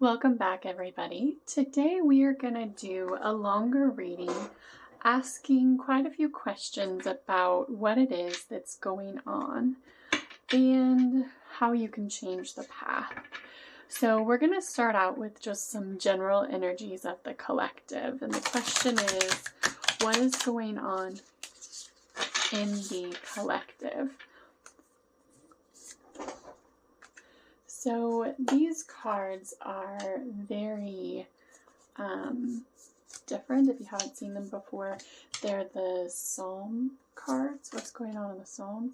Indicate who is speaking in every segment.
Speaker 1: Welcome back, everybody. Today we are going to do a longer reading asking quite a few questions about what it is that's going on and how you can change the path. So we're going to start out with just some general energies of the collective. And the question is, what is going on in the collective? So these cards are very different. If you haven't seen them before, they're the Psalm cards. What's going on in the Psalms?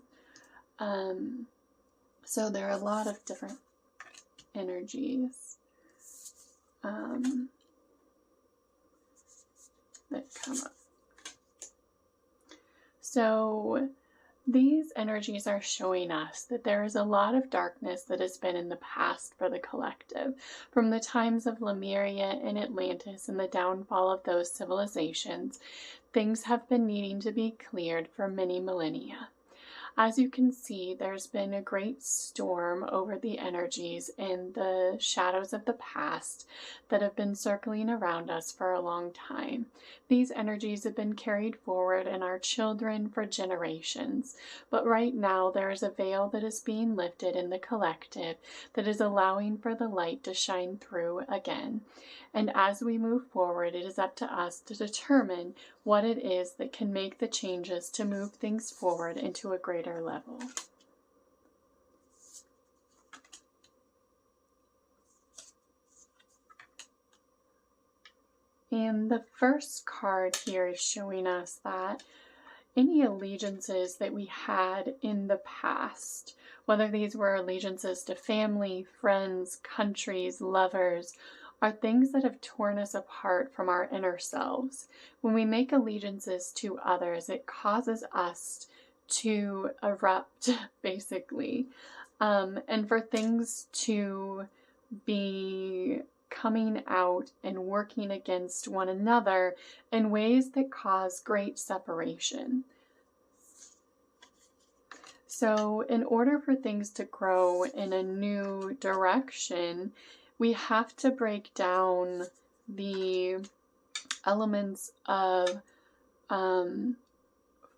Speaker 1: So there are a lot of different energies that come up. So these energies are showing us that there is a lot of darkness that has been in the past for the collective. From the times of Lemuria and Atlantis and the downfall of those civilizations, things have been needing to be cleared for many millennia. As you can see, there's been a great storm over the energies and the shadows of the past that have been circling around us for a long time. These energies have been carried forward in our children for generations, but right now there is a veil that is being lifted in the collective that is allowing for the light to shine through again. And as we move forward, it is up to us to determine what it is that can make the changes to move things forward into a greater level. And the first card here is showing us that any allegiances that we had in the past, whether these were allegiances to family, friends, countries, lovers, are things that have torn us apart from our inner selves. When we make allegiances to others, it causes us to erupt, basically, and for things to be coming out and working against one another in ways that cause great separation. So in order for things to grow in a new direction, we have to break down the elements of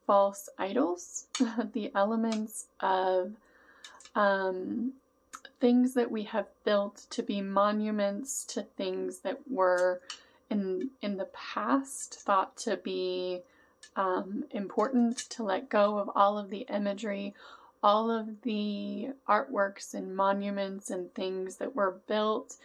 Speaker 1: false idols, the elements of things that we have built to be monuments to things that were in the past thought to be important, to let go of all of the imagery, all of the artworks and monuments and things that were built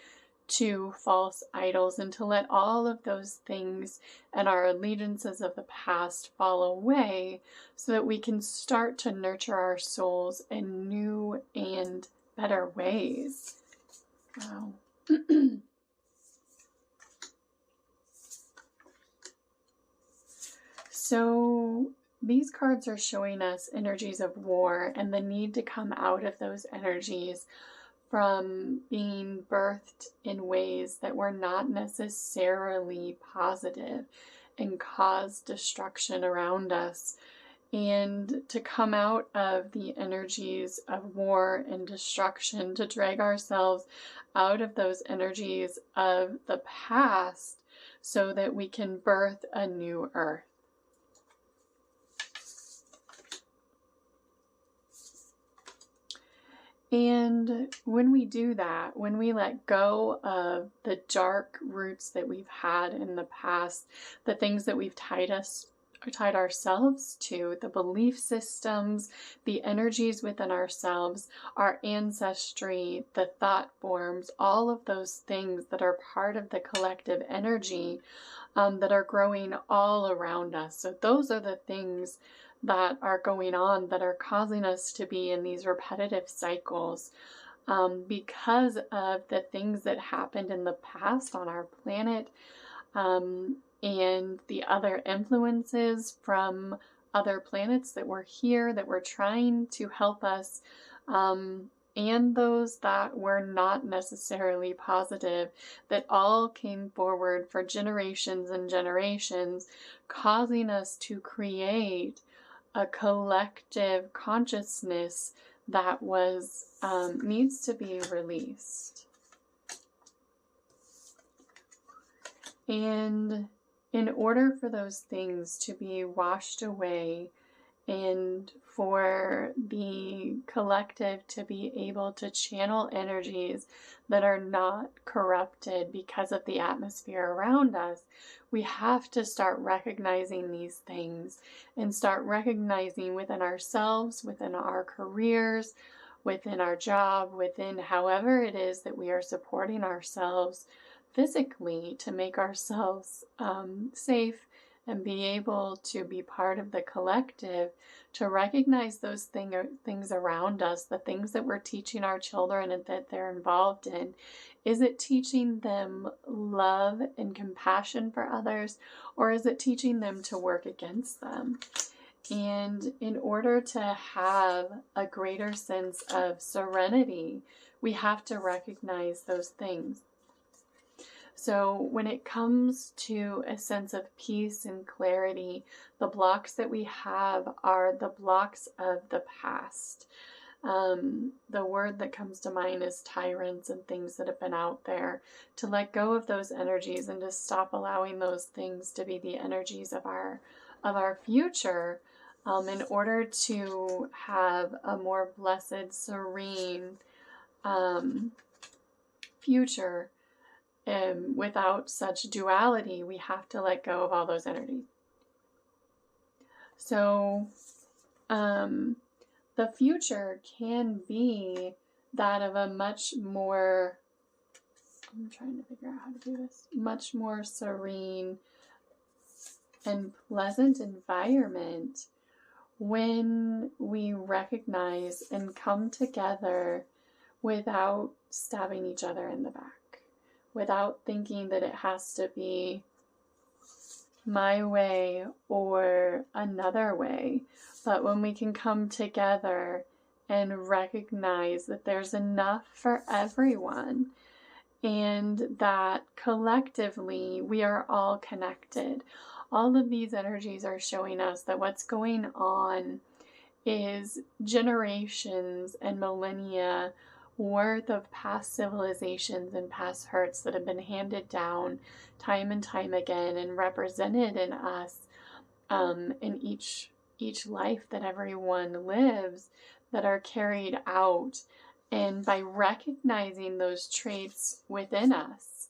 Speaker 1: to false idols, and to let all of those things and our allegiances of the past fall away so that we can start to nurture our souls in new and better ways. Wow. So these cards are showing us energies of war and the need to come out of those energies from being birthed in ways that were not necessarily positive and caused destruction around us, and to come out of the energies of war and destruction, to drag ourselves out of those energies of the past so that we can birth a new earth. And when we do that, when we let go of the dark roots that we've had in the past, the things that we've tied ourselves to, the belief systems, the energies within ourselves, our ancestry, the thought forms, all of those things that are part of the collective energy that are growing all around us. So those are the things that are going on that are causing us to be in these repetitive cycles because of the things that happened in the past on our planet, and the other influences from other planets that were here, that were trying to help us, and those that were not necessarily positive, that all came forward for generations and generations, causing us to create a collective consciousness that was needs to be released. And in order for those things to be washed away and for the collective to be able to channel energies that are not corrupted because of the atmosphere around us, we have to start recognizing these things and start recognizing within ourselves, within our careers, within our job, within however it is that we are supporting ourselves physically to make ourselves safe and be able to be part of the collective, to recognize those things around us, the things that we're teaching our children and that they're involved in. Is it teaching them love and compassion for others, or is it teaching them to work against them? And in order to have a greater sense of serenity, we have to recognize those things. So when it comes to a sense of peace and clarity, the blocks that we have are the blocks of the past. The word that comes to mind is tyrants and things that have been out there. To let go of those energies and to stop allowing those things to be the energies of our future, in order to have a more blessed, serene future. Without such duality, we have to let go of all those energies. So, the future can be that of a much more, I'm trying to figure out how to do this, much more serene and pleasant environment when we recognize and come together without stabbing each other in the back. Without thinking that it has to be my way or another way. But when we can come together and recognize that there's enough for everyone and that collectively we are all connected. All of these energies are showing us that what's going on is generations and millennia worth of past civilizations and past hurts that have been handed down time and time again and represented in us in each life that everyone lives, that are carried out. And by recognizing those traits within us,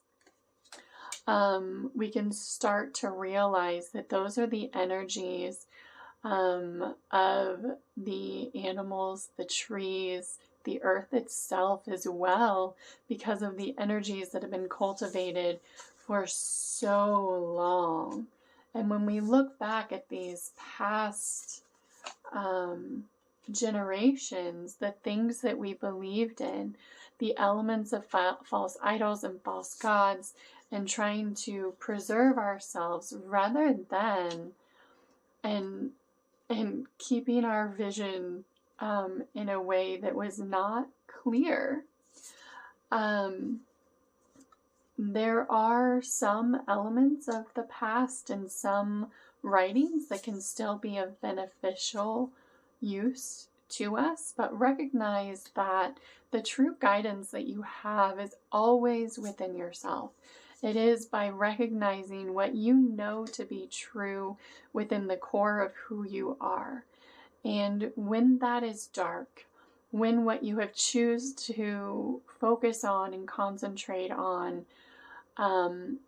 Speaker 1: we can start to realize that those are the energies of the animals, the trees, the earth itself as well, because of the energies that have been cultivated for so long. And when we look back at these past generations, the things that we believed in, the elements of false idols and false gods, and trying to preserve ourselves rather than and keeping our vision in a way that was not clear. There are some elements of the past and some writings that can still be of beneficial use to us, but recognize that the true guidance that you have is always within yourself. It is by recognizing what you know to be true within the core of who you are. And when that is dark, when what you have choose to focus on and concentrate on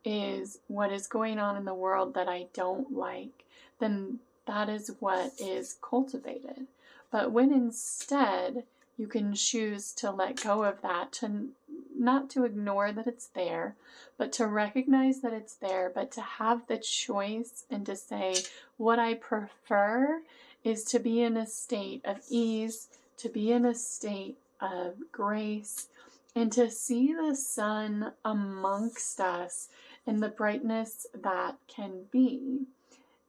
Speaker 1: is what is going on in the world that I don't like, then that is what is cultivated. But when instead you can choose to let go of that, to not to ignore that it's there, but to recognize that it's there, but to have the choice and to say, what I prefer is to be in a state of ease, to be in a state of grace, and to see the sun amongst us in the brightness that can be,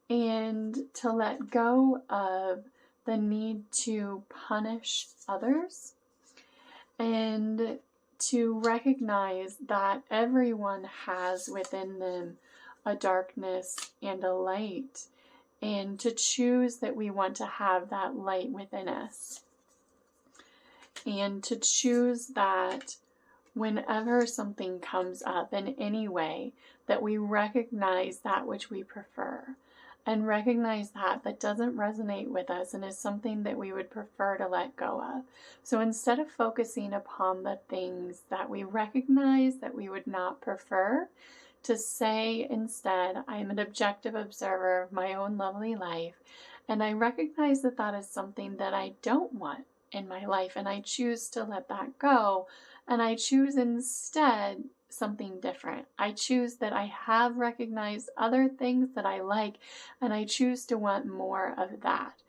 Speaker 1: and to let go of the need to punish others, and to recognize that everyone has within them a darkness and a light, and to choose that we want to have that light within us, and to choose that whenever something comes up in any way, that we recognize that which we prefer and recognize that doesn't resonate with us and is something that we would prefer to let go of. So instead of focusing upon the things that we recognize that we would not prefer, to say instead, I am an objective observer of my own lovely life, and I recognize that is something that I don't want in my life, and I choose to let that go, and I choose instead something different. I choose that I have recognized other things that I like, and I choose to want more of that.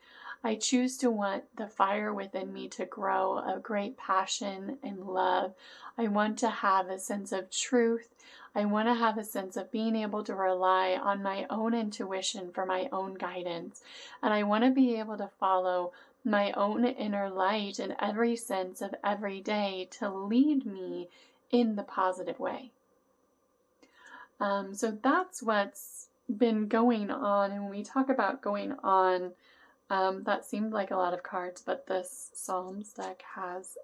Speaker 1: I choose to want the fire within me to grow a great passion and love. I want to have a sense of truth. I want to have a sense of being able to rely on my own intuition for my own guidance. And I want to be able to follow my own inner light in every sense of every day to lead me in the positive way. So that's what's been going on. And when we talk about going on, that seemed like a lot of cards, but this Psalms deck has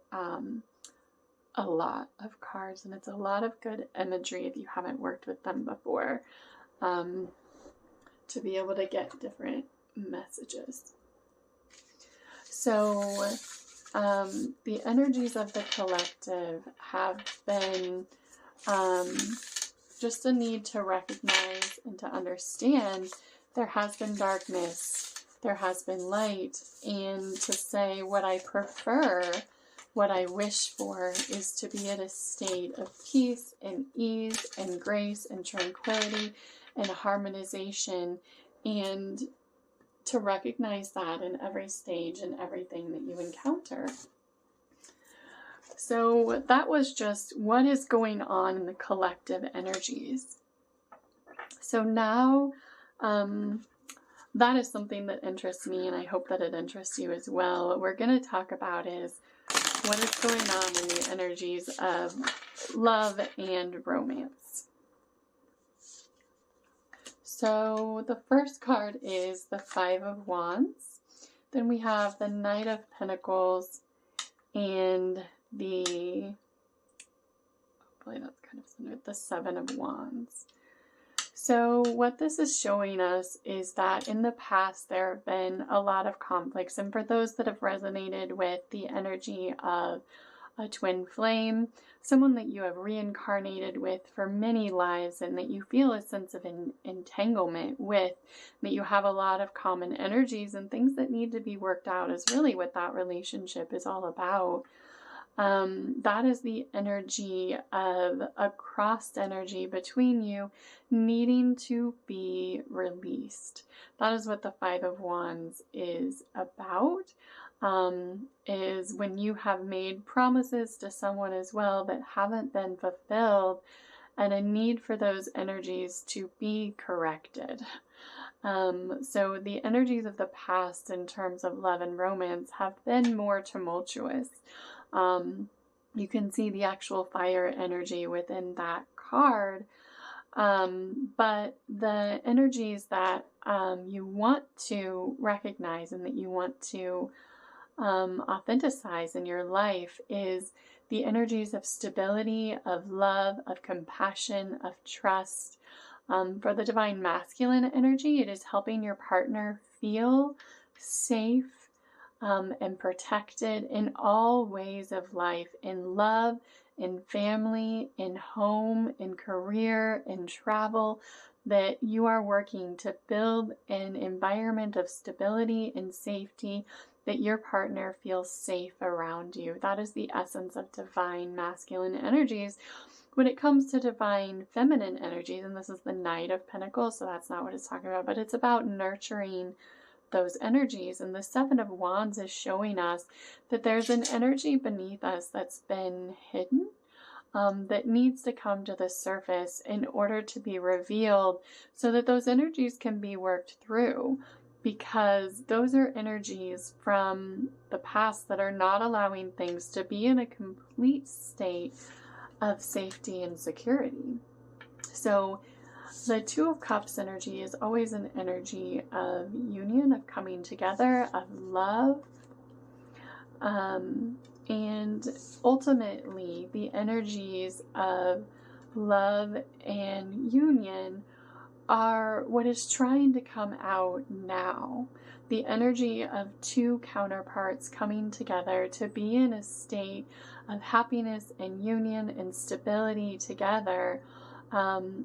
Speaker 1: a lot of cards, and it's a lot of good imagery if you haven't worked with them before, to be able to get different messages. So the energies of the collective have been just a need to recognize and to understand there has been darkness, there has been light, and to say what I prefer, what I wish for, is to be at a state of peace and ease and grace and tranquility and harmonization, and to recognize that in every stage and everything that you encounter. So that was just what is going on in the collective energies. So now that is something that interests me, and I hope that it interests you as well. What we're going to talk about is what is going on in the energies of love and romance. So the first card is the Five of Wands. Then we have the Knight of Pentacles and the, hopefully that's kind of centered, the Seven of Wands. So what this is showing us is that in the past there have been a lot of conflicts, and for those that have resonated with the energy of a twin flame, someone that you have reincarnated with for many lives and that you feel a sense of entanglement with, that you have a lot of common energies and things that need to be worked out, is really what that relationship is all about. That is the energy of a crossed energy between you needing to be released. That is what the Five of Wands is about, is when you have made promises to someone as well that haven't been fulfilled, and a need for those energies to be corrected. So the energies of the past in terms of love and romance have been more tumultuous. You can see the actual fire energy within that card, but the energies that you want to recognize and that you want to authenticize in your life is the energies of stability, of love, of compassion, of trust. For the divine masculine energy, it is helping your partner feel safe and protected in all ways of life, in love, in family, in home, in career, in travel, that you are working to build an environment of stability and safety, that your partner feels safe around you. That is the essence of divine masculine energies. When it comes to divine feminine energies, and this is the Knight of Pentacles, so that's not what it's talking about, but it's about nurturing those energies. And the Seven of Wands is showing us that there's an energy beneath us that's been hidden, that needs to come to the surface in order to be revealed, so that those energies can be worked through, because those are energies from the past that are not allowing things to be in a complete state of safety and security. So the Two of Cups energy is always an energy of union, of coming together, of love, And ultimately, the energies of love and union are what is trying to come out now. The energy of two counterparts coming together to be in a state of happiness and union and stability together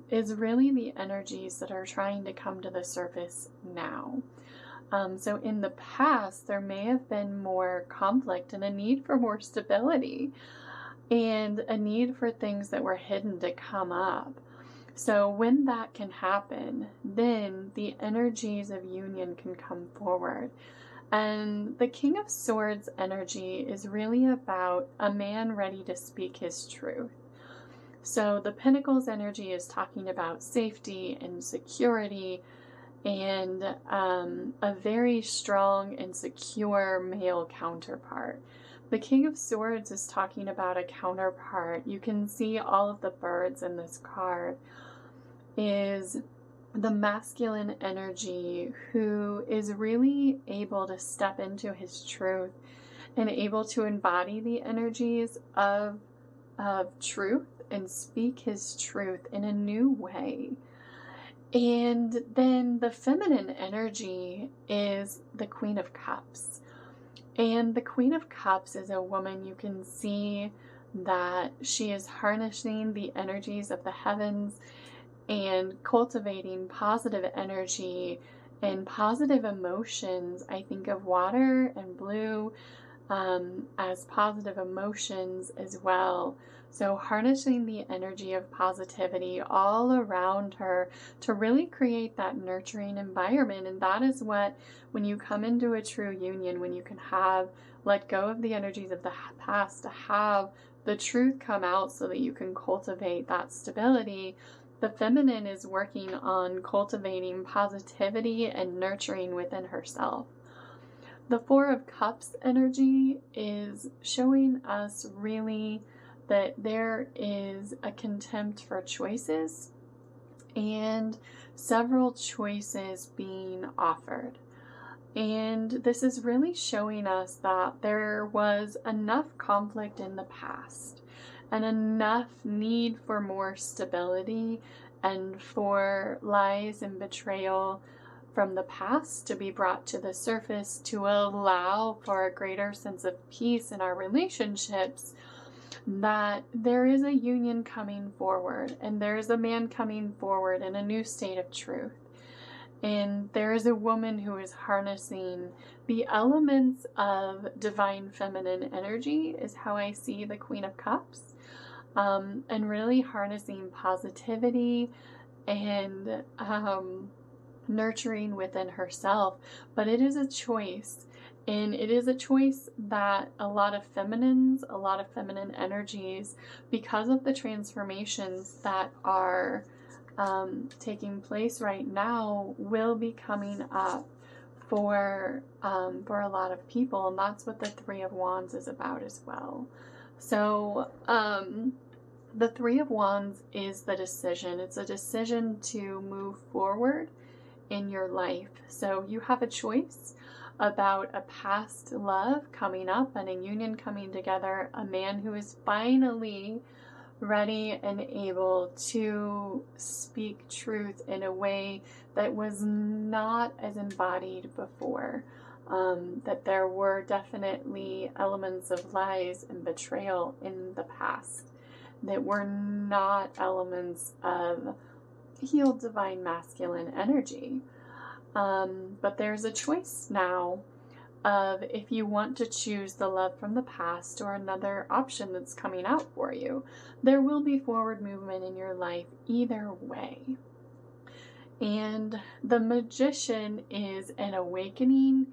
Speaker 1: is really the energies that are trying to come to the surface now. So in the past, there may have been more conflict and a need for more stability and a need for things that were hidden to come up. So when that can happen, then the energies of union can come forward. And the King of Swords energy is really about a man ready to speak his truth. So the Pentacles energy is talking about safety and security, and a very strong and secure male counterpart. The King of Swords is talking about a counterpart. You can see all of the birds in this card is the masculine energy who is really able to step into his truth and able to embody the energies of truth and speak his truth in a new way. And then the feminine energy is the Queen of Cups. And the Queen of Cups is a woman, you can see that she is harnessing the energies of the heavens and cultivating positive energy and positive emotions. I think of water and blue as positive emotions as well. So harnessing the energy of positivity all around her to really create that nurturing environment. And that is what, when you come into a true union, when you can let go of the energies of the past to have the truth come out so that you can cultivate that stability, the feminine is working on cultivating positivity and nurturing within herself. The Four of Cups energy is showing us really that there is a contempt for choices and several choices being offered. And this is really showing us that there was enough conflict in the past and enough need for more stability and for lies and betrayal from the past to be brought to the surface to allow for a greater sense of peace in our relationships, that there is a union coming forward and there is a man coming forward in a new state of truth. And there is a woman who is harnessing the elements of divine feminine energy, is how I see the Queen of Cups, and really harnessing positivity and nurturing within herself. But it is a choice. And it is a choice that a lot of feminine energies, because of the transformations that are taking place right now, will be coming up for a lot of people. And that's what the Three of Wands is about as well. So the Three of Wands is the decision. It's a decision to move forward in your life. So you have a choice about a past love coming up and a union coming together, a man who is finally ready and able to speak truth in a way that was not as embodied before. That there were definitely elements of lies and betrayal in the past that were not elements of healed divine masculine energy. But there's a choice now of if you want to choose the love from the past or another option that's coming out for you. There will be forward movement in your life either way. And the Magician is an awakening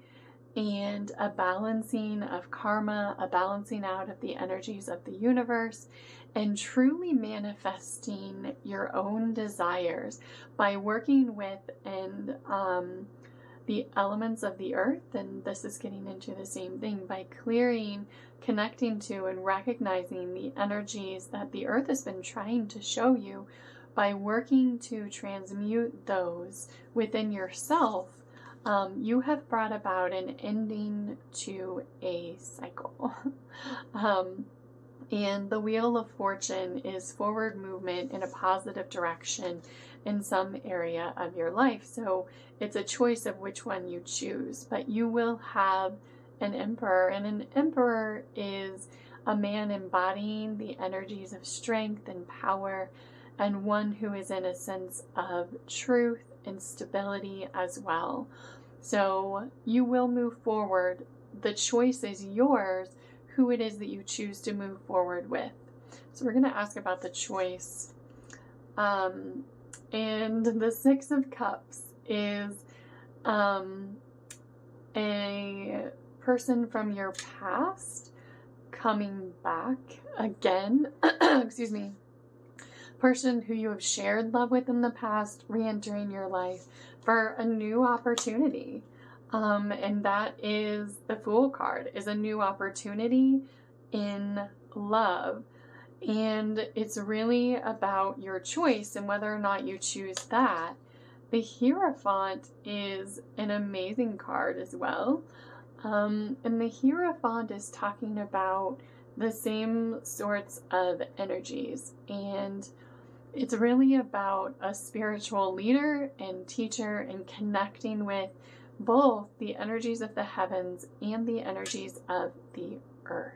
Speaker 1: and a balancing of karma, a balancing out of the energies of the universe, and truly manifesting your own desires by working with the elements of the earth. And this is getting into the same thing, by clearing, connecting to, and recognizing the energies that the earth has been trying to show you, by working to transmute those within yourself. You have brought about an ending to a cycle. And the Wheel of Fortune is forward movement in a positive direction in some area of your life. So it's a choice of which one you choose. But you will have an emperor, and an emperor is a man embodying the energies of strength and power, and one who is in a sense of truth and stability as well. So you will move forward. The choice is yours, who it is that you choose to move forward with. So we're going to ask about the choice. And the Six of Cups is a person from your past coming back again. Excuse me. Person who you have shared love with in the past, re-entering your life for a new opportunity. And that is the Fool card, is a new opportunity in love. And it's really about your choice and whether or not you choose that. The Hierophant is an amazing card as well. And the Hierophant is talking about the same sorts of energies. And it's really about a spiritual leader and teacher and connecting with both the energies of the heavens and the energies of the earth.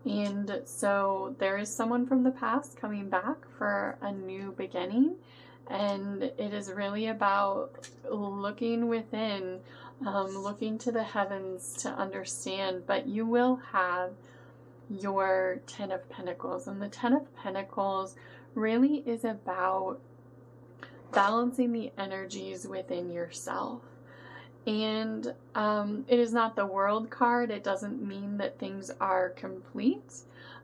Speaker 1: And so there is someone from the past coming back for a new beginning. And it is really about looking within, looking to the heavens to understand. But you will have your Ten of Pentacles. And the Ten of Pentacles really is about balancing the energies within yourself. And it is not the World card. It doesn't mean that things are complete.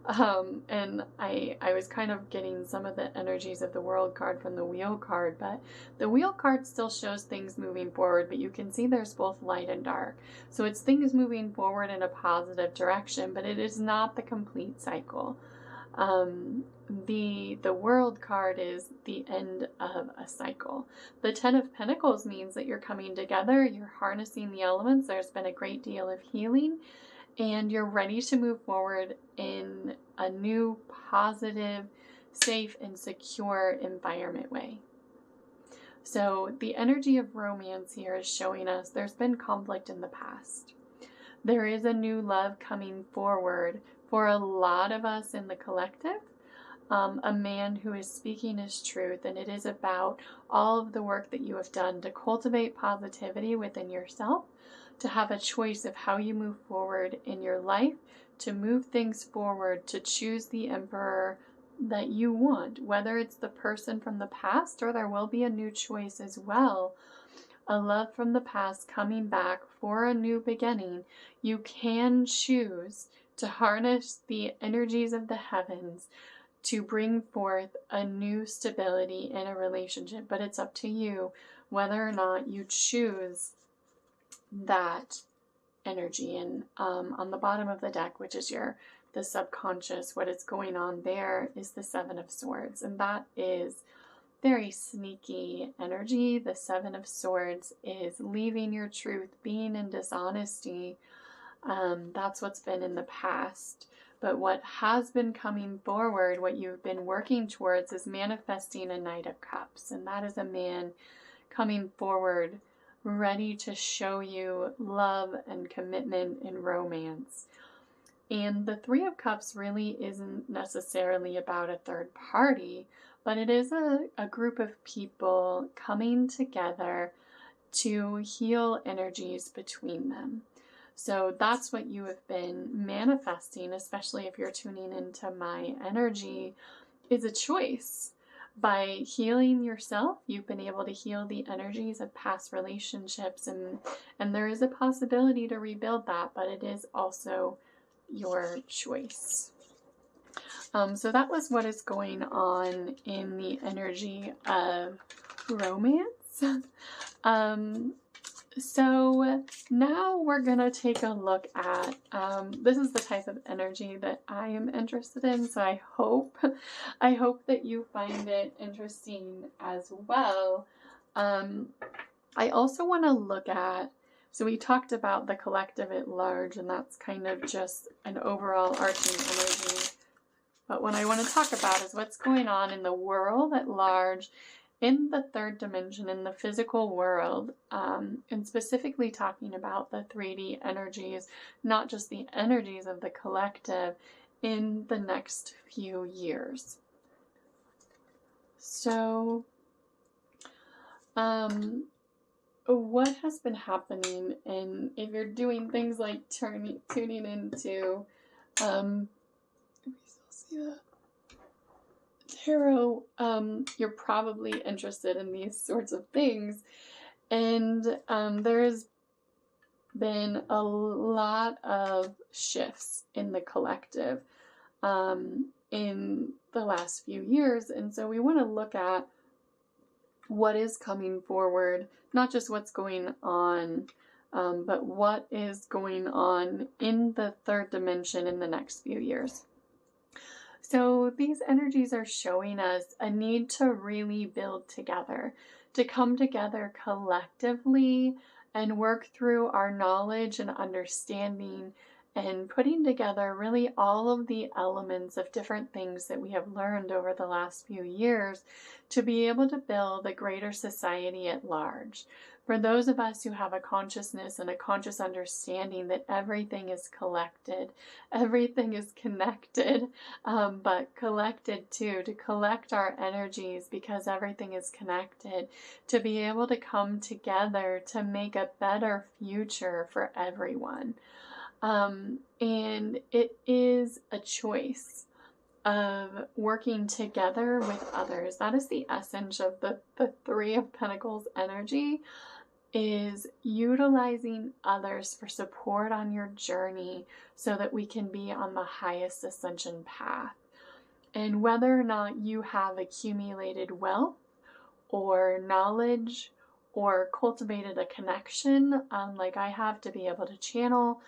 Speaker 1: And I was kind of getting some of the energies of the World card from the Wheel card, but the Wheel card still shows things moving forward, but you can see there's both light and dark. So it's things moving forward in a positive direction, but it is not the complete cycle. The World card is the end of a cycle. The Ten of Pentacles means that you're coming together, you're harnessing the elements, there's been a great deal of healing, and you're ready to move forward in a new, positive, safe, and secure environment way. So the energy of romance here is showing us there's been conflict in the past. There is a new love coming forward for a lot of us in the collective. A man who is speaking his truth, and it is about all of the work that you have done to cultivate positivity within yourself, to have a choice of how you move forward in your life, to move things forward, to choose the emperor that you want, whether it's the person from the past or there will be a new choice as well. A love from the past coming back for a new beginning. You can choose to harness the energies of the heavens to bring forth a new stability in a relationship, but it's up to you whether or not you choose that energy. And on the bottom of the deck, which is the subconscious, what is going on there is the Seven of Swords, and that is very sneaky energy. The Seven of Swords is leaving your truth, being in dishonesty. That's what's been in the past. But what has been coming forward, what you've been working towards, is manifesting a Knight of Cups. And that is a man coming forward, ready to show you love and commitment and romance. And the Three of Cups really isn't necessarily about a third party, but it is a group of people coming together to heal energies between them. So that's what you have been manifesting, especially if you're tuning into my energy, is a choice. By healing yourself, you've been able to heal the energies of past relationships, and there is a possibility to rebuild that, but it is also your choice. So that was what is going on in the energy of romance. So now we're going to take a look at, this is the type of energy that I am interested in, so I hope that you find it interesting as well. I also want to look at, so we talked about the collective at large, and that's kind of just an overall arching energy. But what I want to talk about is what's going on in the world at large, in the third dimension, in the physical world, and specifically talking about the 3D energies, not just the energies of the collective, in the next few years. So, what has been happening, and if you're doing things like tuning into, we still see that tarot, you're probably interested in these sorts of things, and there's been a lot of shifts in the collective in the last few years, and so we want to look at what is coming forward, not just what's going on, but what is going on in the third dimension in the next few years. So these energies are showing us a need to really build together, to come together collectively and work through our knowledge and understanding, and putting together really all of the elements of different things that we have learned over the last few years to be able to build a greater society at large. For those of us who have a consciousness and a conscious understanding that everything is collected, everything is connected, but collected too, to collect our energies because everything is connected, to be able to come together to make a better future for everyone. And it is a choice of working together with others. That is the essence of the Three of Pentacles energy, is utilizing others for support on your journey so that we can be on the highest ascension path. And whether or not you have accumulated wealth or knowledge or cultivated a connection, like I have to be able to channel,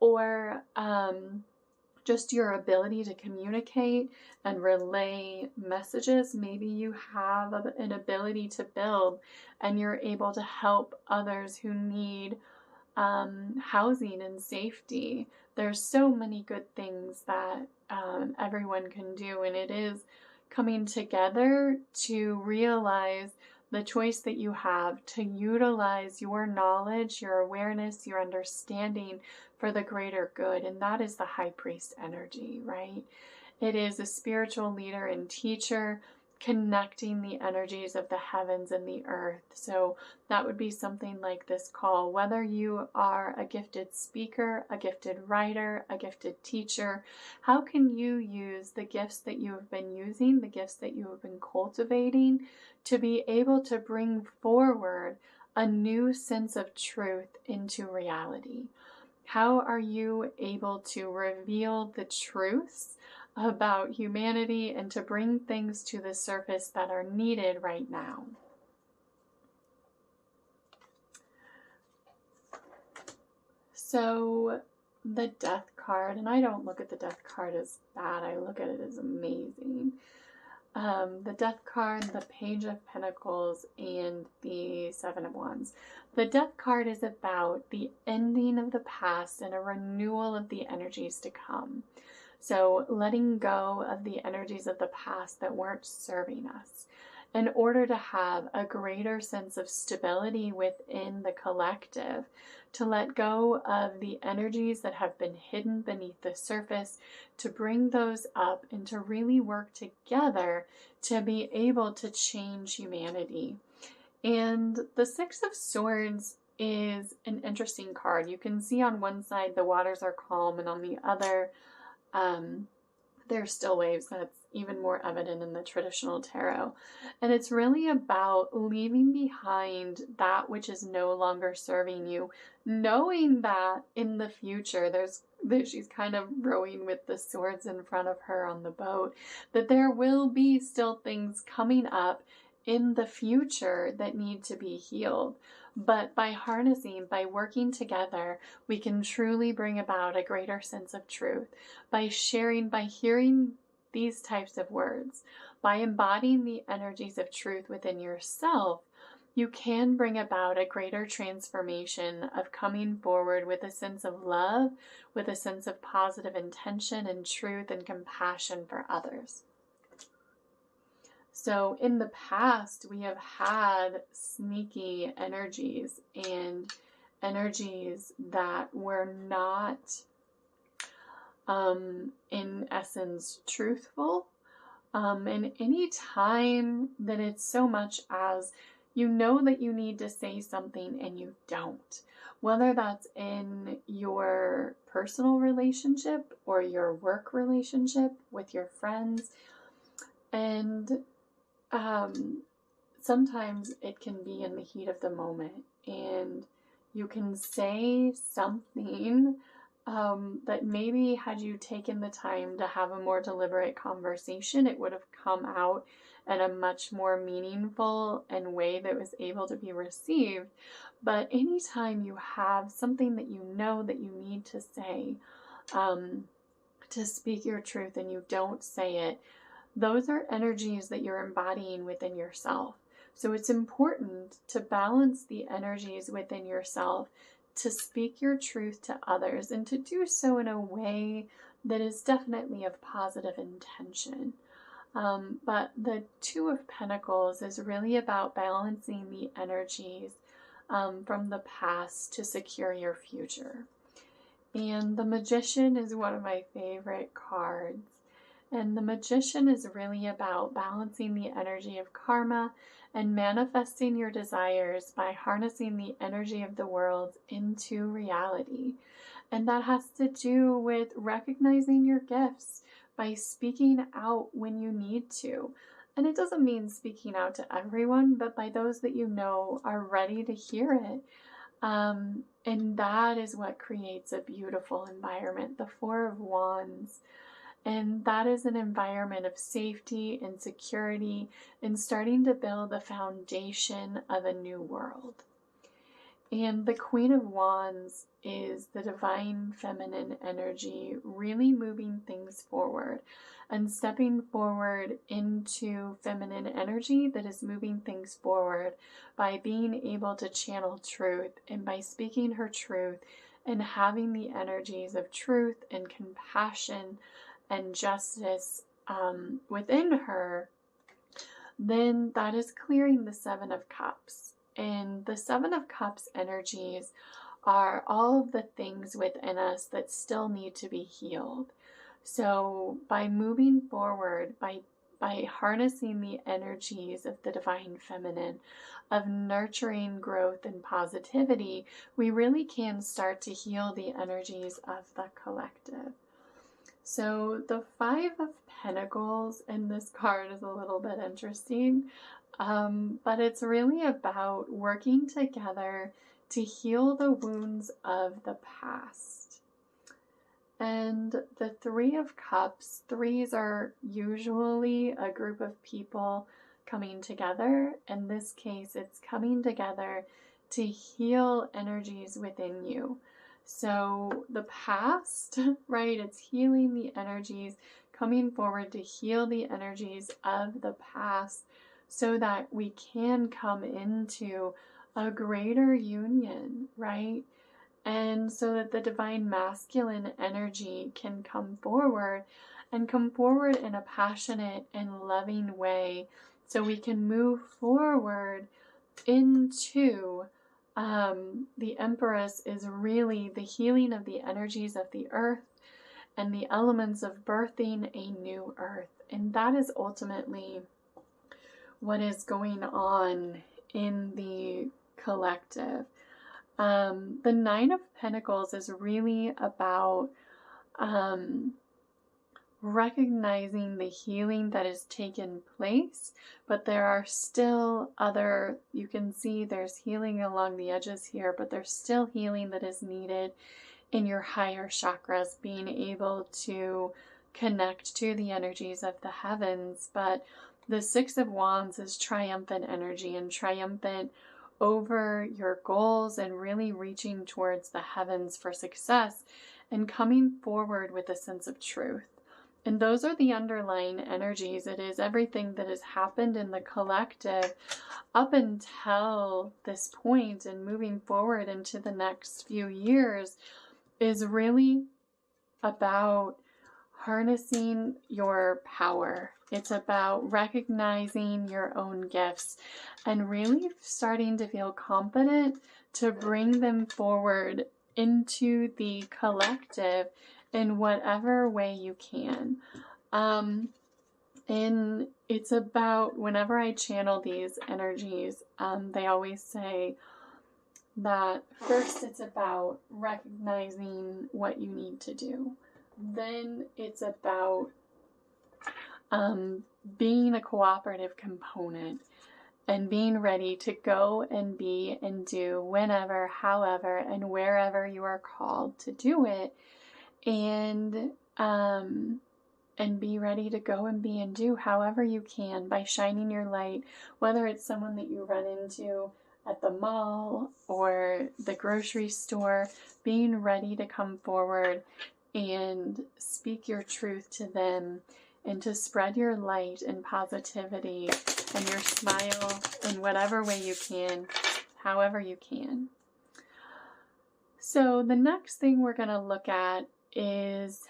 Speaker 1: or just your ability to communicate and relay messages. Maybe you have an ability to build and you're able to help others who need housing and safety. There's so many good things that everyone can do, and it is coming together to realize the choice that you have to utilize your knowledge, your awareness, your understanding for the greater good. And that is the High Priest energy, right? It is a spiritual leader and teacher connecting the energies of the heavens and the earth. So that would be something like this call. Whether you are a gifted speaker, a gifted writer, a gifted teacher, how can you use the gifts that you have been using, the gifts that you have been cultivating, to be able to bring forward a new sense of truth into reality? How are you able to reveal the truths about humanity and to bring things to the surface that are needed right now? So the Death card, and I don't look at the Death card as bad, I look at it as amazing. The Death card, the Page of Pentacles, and the Seven of Wands. The Death card is about the ending of the past and a renewal of the energies to come. So letting go of the energies of the past that weren't serving us in order to have a greater sense of stability within the collective, to let go of the energies that have been hidden beneath the surface, to bring those up and to really work together to be able to change humanity. And the Six of Swords is an interesting card. You can see on one side the waters are calm, and on the other there's still waves. That's even more evident in the traditional tarot. And it's really about leaving behind that which is no longer serving you, knowing that in the future, she's kind of rowing with the swords in front of her on the boat, that there will be still things coming up in the future that need to be healed. But by harnessing, by working together, we can truly bring about a greater sense of truth. By sharing, by hearing these types of words, by embodying the energies of truth within yourself, you can bring about a greater transformation of coming forward with a sense of love, with a sense of positive intention and truth and compassion for others. So in the past, we have had sneaky energies and energies that were not, in essence, truthful. And any time that it's so much as you know that you need to say something and you don't, whether that's in your personal relationship or your work relationship with your friends. And sometimes it can be in the heat of the moment, and you can say something that maybe had you taken the time to have a more deliberate conversation, it would have come out in a much more meaningful and way that was able to be received. But anytime you have something that you know that you need to say, to speak your truth, and you don't say it, those are energies that you're embodying within yourself. So it's important to balance the energies within yourself, to speak your truth to others, and to do so in a way that is definitely of positive intention. But the Two of Pentacles is really about balancing the energies from the past to secure your future. And the Magician is one of my favorite cards. And the Magician is really about balancing the energy of karma and manifesting your desires by harnessing the energy of the world into reality. And that has to do with recognizing your gifts by speaking out when you need to. And it doesn't mean speaking out to everyone, but by those that you know are ready to hear it. And that is what creates a beautiful environment. The Four of Wands. And that is an environment of safety and security and starting to build the foundation of a new world. And the Queen of Wands is the divine feminine energy, really moving things forward and stepping forward into feminine energy that is moving things forward by being able to channel truth and by speaking her truth and having the energies of truth and compassion and justice within her. Then that is clearing the Seven of Cups. And the Seven of Cups energies are all of the things within us that still need to be healed. So by moving forward, by harnessing the energies of the divine feminine, of nurturing growth and positivity, we really can start to heal the energies of the collective. So the Five of Pentacles in this card is a little bit interesting, but it's really about working together to heal the wounds of the past. And the Three of Cups, threes are usually a group of people coming together. In this case, it's coming together to heal energies within you. So the past, right, it's healing the energies, coming forward to heal the energies of the past so that we can come into a greater union, right? And so that the divine masculine energy can come forward and come forward in a passionate and loving way so we can move forward into the Empress is really the healing of the energies of the earth and the elements of birthing a new earth. And that is ultimately what is going on in the collective. The Nine of Pentacles is really about recognizing the healing that has taken place, but there are still other, you can see there's healing along the edges here, but there's still healing that is needed in your higher chakras, being able to connect to the energies of the heavens. But the Six of Wands is triumphant energy and triumphant over your goals and really reaching towards the heavens for success and coming forward with a sense of truth. And those are the underlying energies. It is everything that has happened in the collective up until this point and moving forward into the next few years is really about harnessing your power. It's about recognizing your own gifts and really starting to feel confident to bring them forward into the collective in whatever way you can. And it's about, whenever I channel these energies, they always say that first it's about recognizing what you need to do. Then it's about being a cooperative component and being ready to go and be and do whenever, however, and wherever you are called to do it. And be ready to go and be and do however you can by shining your light, whether it's someone that you run into at the mall or the grocery store, being ready to come forward and speak your truth to them and to spread your light and positivity and your smile in whatever way you can, however you can. So the next thing we're going to look at is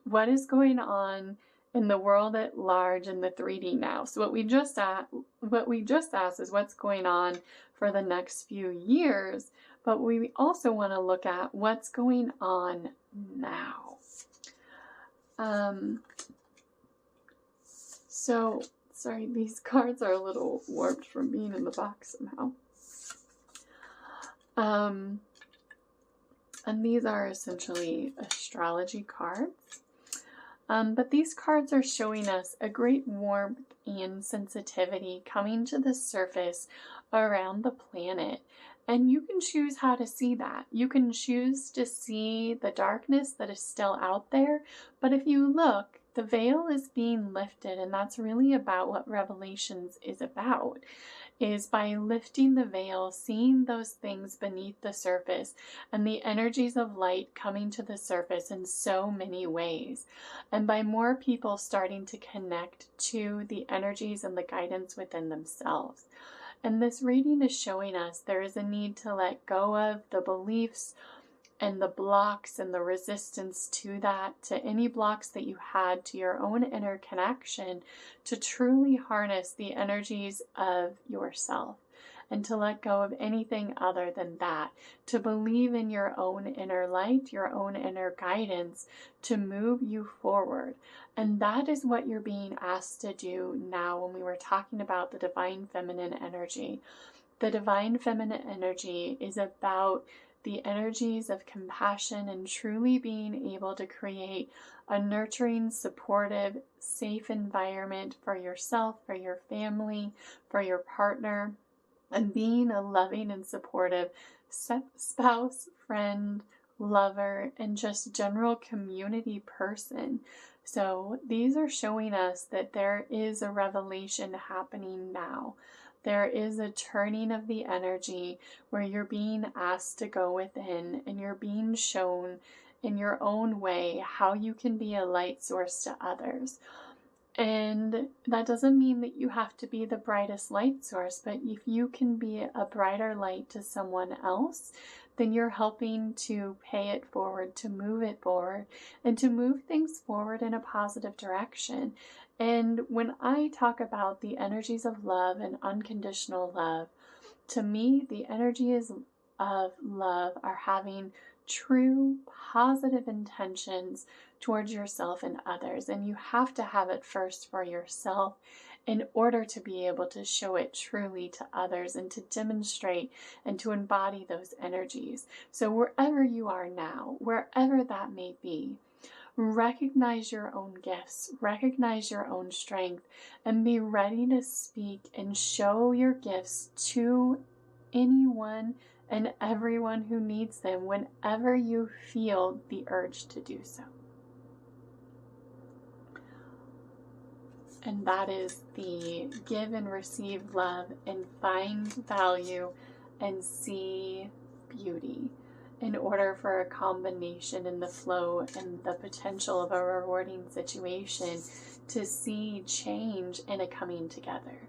Speaker 1: what is going on in the world at large in the 3D now. So what we just asked is what's going on for the next few years, but we also want to look at what's going on now. So, sorry, these cards are a little warped from being in the box somehow. And these are essentially astrology cards. But these cards are showing us a great warmth and sensitivity coming to the surface around the planet. And you can choose how to see that. You can choose to see the darkness that is still out there. But if you look, the veil is being lifted, and that's really about what Revelations is about, is by lifting the veil, seeing those things beneath the surface, and the energies of light coming to the surface in so many ways. And by more people starting to connect to the energies and the guidance within themselves. And this reading is showing us there is a need to let go of the beliefs and the blocks and the resistance to that, to any blocks that you had to your own inner connection, to truly harness the energies of yourself and to let go of anything other than that, to believe in your own inner light, your own inner guidance to move you forward. And that is what you're being asked to do now when we were talking about the divine feminine energy. The divine feminine energy is about the energies of compassion and truly being able to create a nurturing, supportive, safe environment for yourself, for your family, for your partner, and being a loving and supportive spouse, friend, lover, and just general community person. So these are showing us that there is a revelation happening now. There is a turning of the energy where you're being asked to go within and you're being shown in your own way how you can be a light source to others. And that doesn't mean that you have to be the brightest light source, but if you can be a brighter light to someone else, then you're helping to pay it forward, to move it forward, and to move things forward in a positive direction. And when I talk about the energies of love and unconditional love, to me, the energies of love are having true positive intentions towards yourself and others. And you have to have it first for yourself in order to be able to show it truly to others and to demonstrate and to embody those energies. So wherever you are now, wherever that may be, recognize your own gifts, recognize your own strength, and be ready to speak and show your gifts to anyone and everyone who needs them whenever you feel the urge to do so. And that is the give and receive love and find value and see beauty. in order for a combination in the flow and the potential of a rewarding situation to see change and a coming together.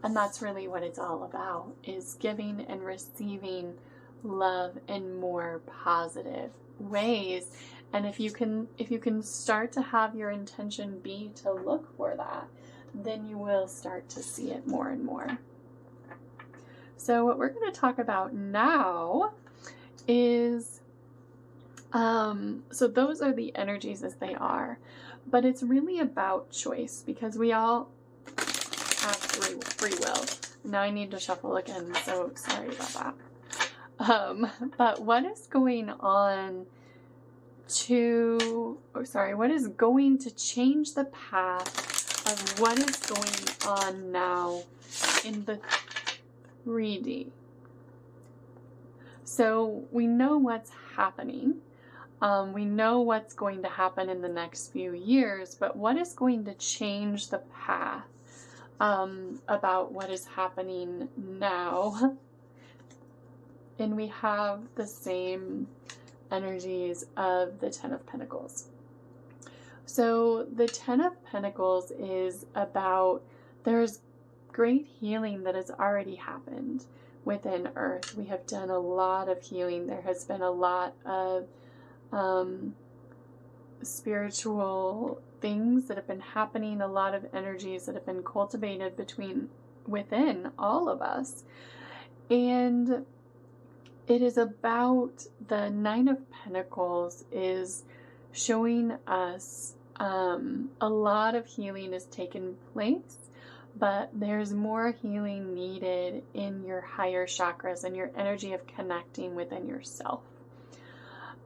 Speaker 1: And that's really what it's all about, is giving and receiving love in more positive ways. And if you can start to have your intention be to look for that, then you will start to see it more and more. So what we're going to talk about now is, so those are the energies as they are, but it's really about choice, because we all have free will. Now I need to shuffle again, so sorry about that. But what is going on what is going to change the path of what is going on now in the 3D? So we know what's happening. We know what's going to happen in the next few years, but what is going to change the path about what is happening now? And we have the same energies of the Ten of Pentacles. So the Ten of Pentacles is about, there's great healing that has already happened within Earth. We have done a lot of healing. There has been a lot of spiritual things that have been happening, a lot of energies that have been cultivated within all of us. And it is about, the Nine of Pentacles is showing us a lot of healing has taken place, but there's more healing needed in your higher chakras and your energy of connecting within yourself.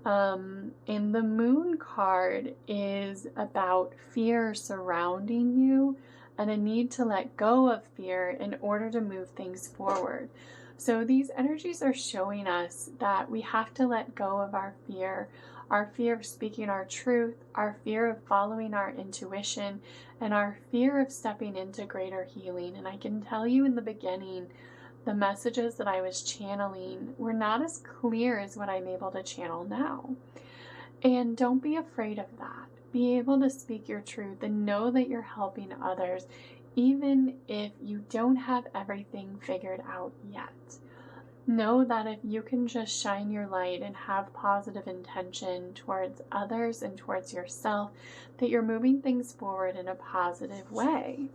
Speaker 1: And the Moon card is about fear surrounding you and a need to let go of fear in order to move things forward. So these energies are showing us that we have to let go of our fear of speaking our truth, our fear of following our intuition, and our fear of stepping into greater healing. And I can tell you in the beginning, the messages that I was channeling were not as clear as what I'm able to channel now. And don't be afraid of that. Be able to speak your truth and know that you're helping others, even if you don't have everything figured out yet. Know that if you can just shine your light and have positive intention towards others and towards yourself, that you're moving things forward in a positive way.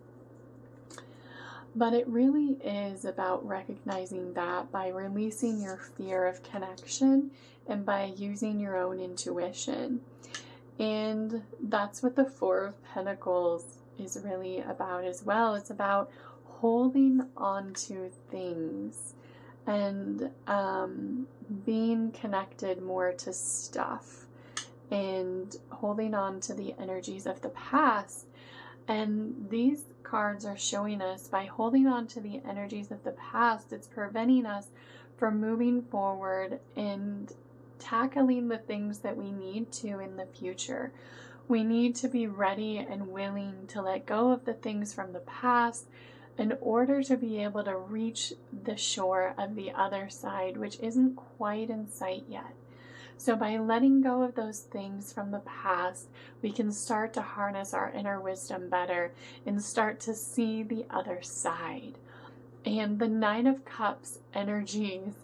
Speaker 1: But it really is about recognizing that by releasing your fear of connection and by using your own intuition. And that's what the Four of Pentacles is really about as well. It's about holding on to things and being connected more to stuff and holding on to the energies of the past. And these cards are showing us, by holding on to the energies of the past, it's preventing us from moving forward and tackling the things that we need to in the future. We need to be ready and willing to let go of the things from the past in order to be able to reach the shore of the other side, which isn't quite in sight yet. So by letting go of those things from the past, we can start to harness our inner wisdom better and start to see the other side. And the Nine of Cups energies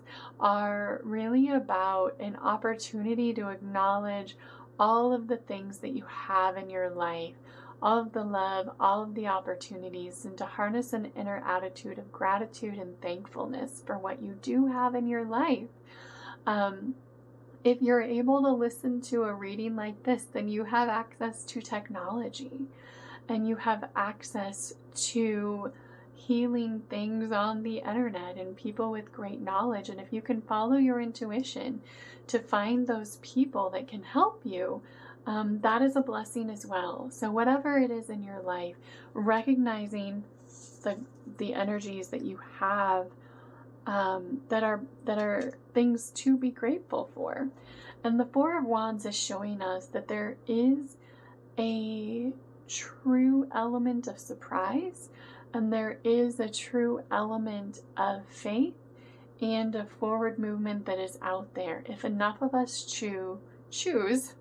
Speaker 1: are really about an opportunity to acknowledge all of the things that you have in your life, all of the love, all of the opportunities, and to harness an inner attitude of gratitude and thankfulness for what you do have in your life. If you're able to listen to a reading like this, then you have access to technology and you have access to healing things on the internet and people with great knowledge. And if you can follow your intuition to find those people that can help you, that is a blessing as well. So whatever it is in your life, recognizing the energies that you have that are things to be grateful for. And the Four of Wands is showing us that there is a true element of surprise and there is a true element of faith and a forward movement that is out there. If enough of us choose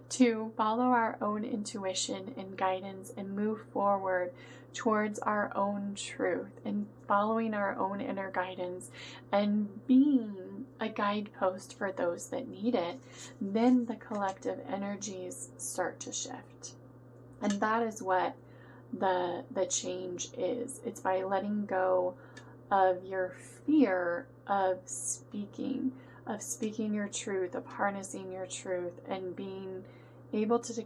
Speaker 1: to follow our own intuition and guidance and move forward towards our own truth and following our own inner guidance and being a guidepost for those that need it, then the collective energies start to shift. And that is what the change is. It's by letting go of your fear of speaking your truth, of harnessing your truth, and being able to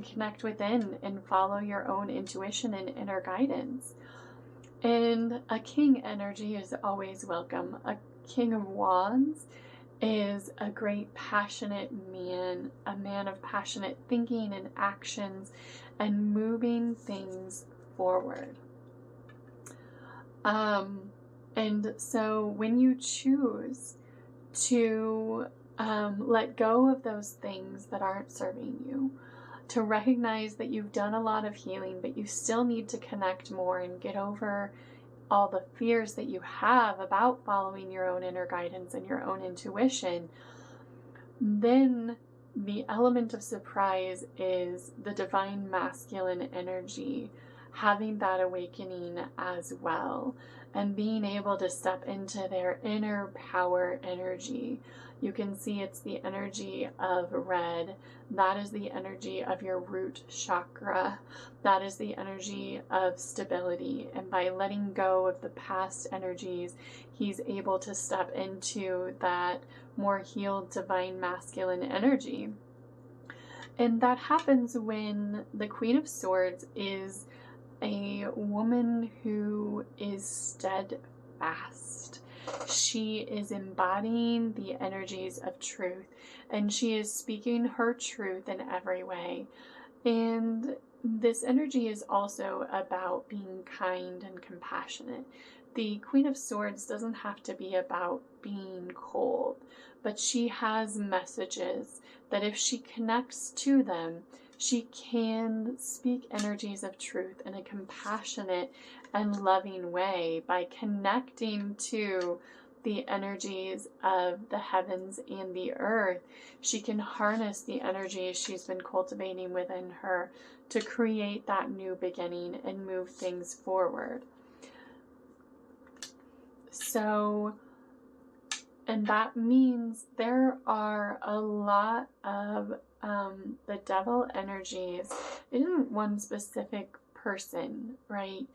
Speaker 1: connect within and follow your own intuition and inner guidance. And a king energy is always welcome. A king of wands is a great passionate man, a man of passionate thinking and actions and moving things forward. And so when you choose to let go of those things that aren't serving you, to recognize that you've done a lot of healing, but you still need to connect more and get over all the fears that you have about following your own inner guidance and your own intuition, then the element of surprise is the divine masculine energy, having that awakening as well, and being able to step into their inner power energy. You can see it's the energy of red. That is the energy of your root chakra. That is the energy of stability. And by letting go of the past energies, he's able to step into that more healed divine masculine energy. And that happens when the Queen of Swords is a woman who is steadfast. She is embodying the energies of truth, and she is speaking her truth in every way. And this energy is also about being kind and compassionate. The Queen of Swords doesn't have to be about being cold, but she has messages that if she connects to them, she can speak energies of truth in a compassionate and loving way by connecting to the energies of the heavens and the earth. She can harness the energies she's been cultivating within her to create that new beginning and move things forward. So, and that means there are a lot of the devil energies. It isn't one specific person, right?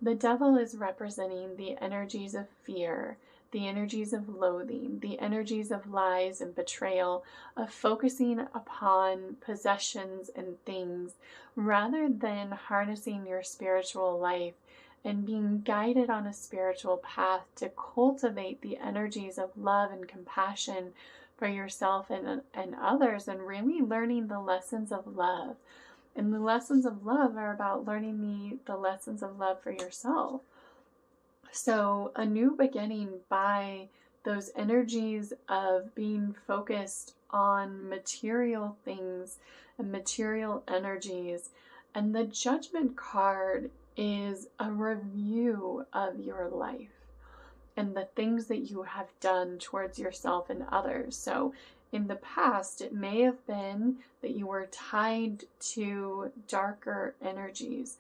Speaker 1: The devil is representing the energies of fear, the energies of loathing, the energies of lies and betrayal, of focusing upon possessions and things rather than harnessing your spiritual life and being guided on a spiritual path to cultivate the energies of love and compassion for yourself and others, and really learning the lessons of love. And the lessons of love are about learning the lessons of love for yourself. So a new beginning by those energies of being focused on material things and material energies. And the Judgment card is a review of your life and the things that you have done towards yourself and others. So in the past, it may have been that you were tied to darker energies.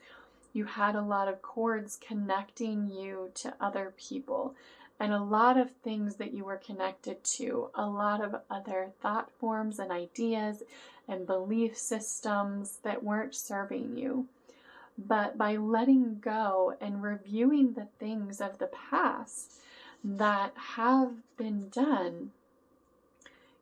Speaker 1: You had a lot of cords connecting you to other people and a lot of things that you were connected to, a lot of other thought forms and ideas and belief systems that weren't serving you. But by letting go and reviewing the things of the past that have been done,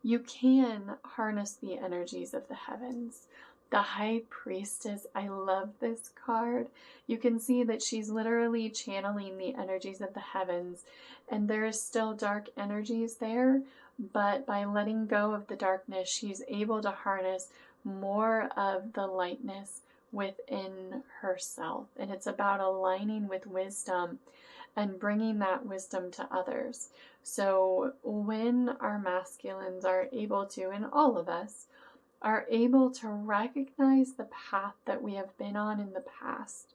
Speaker 1: you can harness the energies of the heavens. The High Priestess, I love this card. You can see that she's literally channeling the energies of the heavens, and there is still dark energies there, but by letting go of the darkness, she's able to harness more of the lightness within herself. And it's about aligning with wisdom and bringing that wisdom to others. So when our masculines are able to, and all of us, are able to recognize the path that we have been on in the past,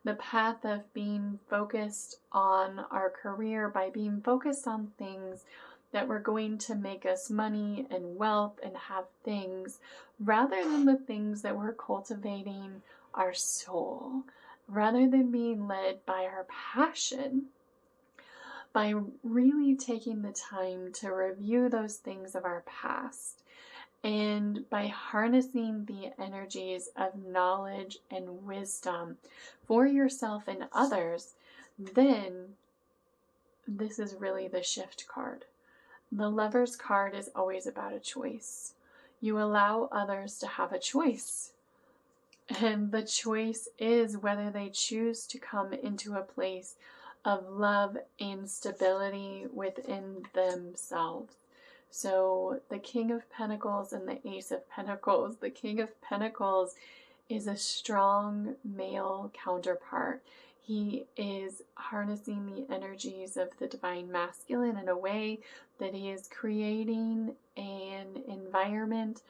Speaker 1: the path of being focused on our career, by being focused on things that were going to make us money and wealth and have things, rather than the things that were cultivating our soul, rather than being led by our passion. By really taking the time to review those things of our past, and by harnessing the energies of knowledge and wisdom for yourself and others, then this is really the shift card. The Lover's card is always about a choice. You allow others to have a choice. And the choice is whether they choose to come into a place of love and stability within themselves. So the King of Pentacles and the Ace of Pentacles. The King of Pentacles is a strong male counterpart. He is harnessing the energies of the divine masculine in a way that he is creating an environment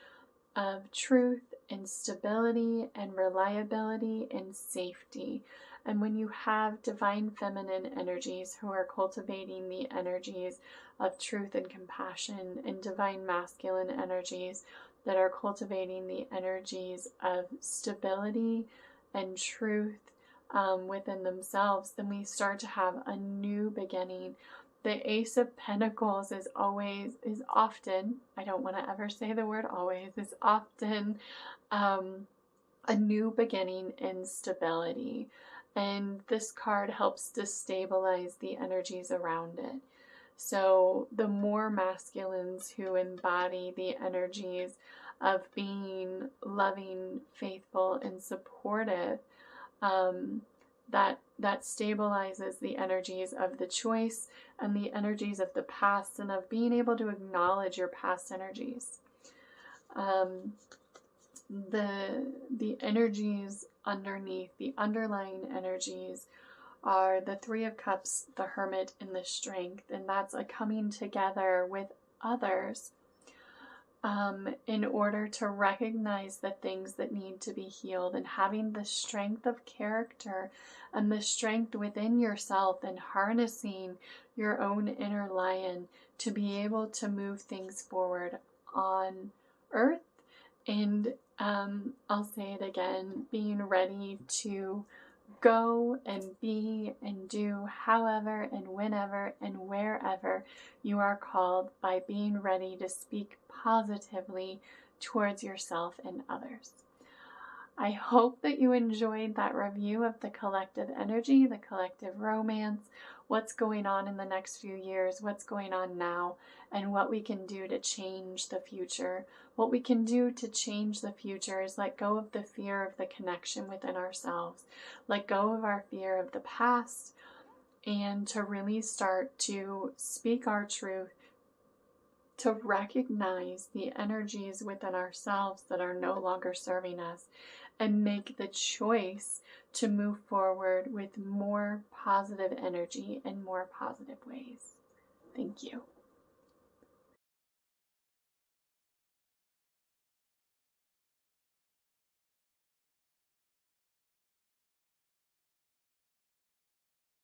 Speaker 1: of truth and stability and reliability and safety. And when you have divine feminine energies who are cultivating the energies of truth and compassion, and divine masculine energies that are cultivating the energies of stability and truth within themselves, then we start to have a new beginning. The Ace of Pentacles is often, I don't want to ever say the word always, is often a new beginning in stability. And this card helps to stabilize the energies around it. So the more masculines who embody the energies of being loving, faithful, and supportive, that stabilizes the energies of the choice and the energies of the past, and of being able to acknowledge your past energies. The energies underneath, the underlying energies, are the Three of Cups, the Hermit, and the Strength. And that's a coming together with others in order to recognize the things that need to be healed, and having the strength of character and the strength within yourself, and harnessing your own inner lion to be able to move things forward on earth. And I'll say it again, being ready to go and be and do however and whenever and wherever you are called, by being ready to speak positively towards yourself and others. I hope that you enjoyed that review of the collective energy, the collective romance, what's going on in the next few years, what's going on now, and what we can do to change the future. What we can do to change the future is let go of the fear of the connection within ourselves, let go of our fear of the past, and to really start to speak our truth, to recognize the energies within ourselves that are no longer serving us, and make the choice to move forward with more positive energy and more positive ways. Thank you.